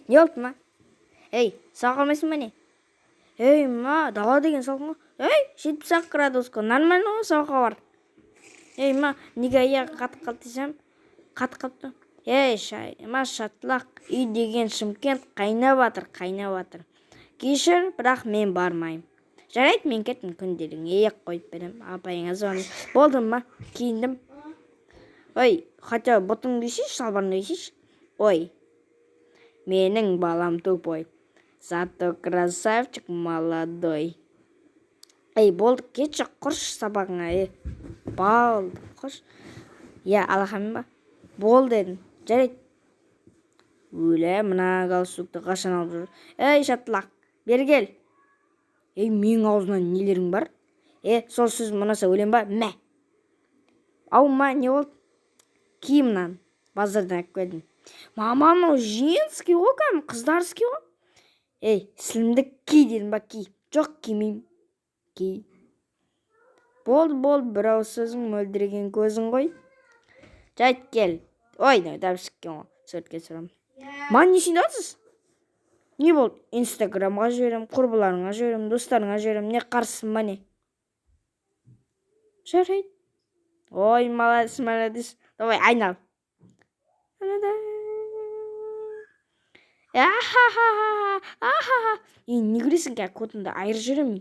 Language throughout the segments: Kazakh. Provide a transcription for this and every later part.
Не болды ма? Ей, сау қалмайсың ба не? Ей, ма, дала деген салқын ғой. Ей, 70 градус қой, нормально ғой, сауға бар. Ей, ма, неге аяғы қатып қалды десем? Қатып қалыпты. Ей, ма, шатылақ, үй деген Шымкент қайнап жатыр. Кешір, бірақ мен бармаймын. Жарайды, мен кеттім, күнделігіңе қойып берем. Апайыңа звонып. Болды ма? Киіндім. Ой, хотя бұтыңды кисейші, шалбарыңды кисейші. Ой, менің балам тупой. Зато красавчик молодой. Ей, болды, кетші, құршы сабағыңа. Болды, құршы. Алақанмен ба? Болды дедім. Жарайды. Өлі, мына галстукты қашан алып жүр? Ей, шатылақ, бері кел. Ей, менің аузымнан нелерің бар? Сол сөз мұнаса өлем ба? Мә. Ау, ма, не болды? Киімнан базардан әкіп келдім. Мама, мынау женский ғой, кәдімгі қыздарский ғой. Ей, сілімді ки дедім ба, ки. Жоқ, кимеймін. Ки. Болды, бір ауыз сөзің мөлдіреген көзің ғой. Жайт кел. Ой, дәпсіккен ғой. Сөртке сұрам. Ма, не сүйдатсыз? Не болды? Инстаграмға жіберем, құрбыларыңа жіберем, достарыңа жіберем. Не қарсысың ба не? Жарайды. Ой, молодец. Давай, айнал. Не күлесің кә, көтімді айыр жүремін.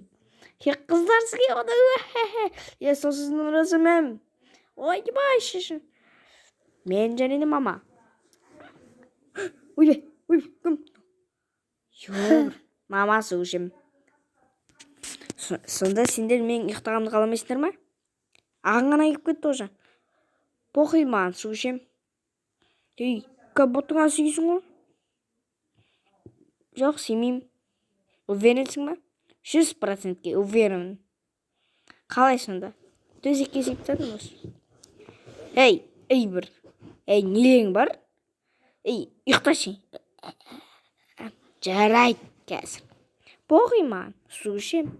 Қыздарсың ке, ода. Сосын ұрасымым. Ой, бай, шешін. Мен жәнені мама. Ой, кім? Мама сүйшім. Сонда сендер мен ұйықтағанды қаламайсыңдар ма? Ағын ғана кеп кетті уже. Похуй маған сүйшім. Ей, бұтыңа сүйсің ғой? Жоқ, сүймеймін. Уверенсің ба? 100%-ке уверен. Қалай сонда? Төсекке сүйіп тастадың осы. Ей, нелең бар? Ей, ұйықташы. Жарайды, қазір. Похуй маған, сүйшім.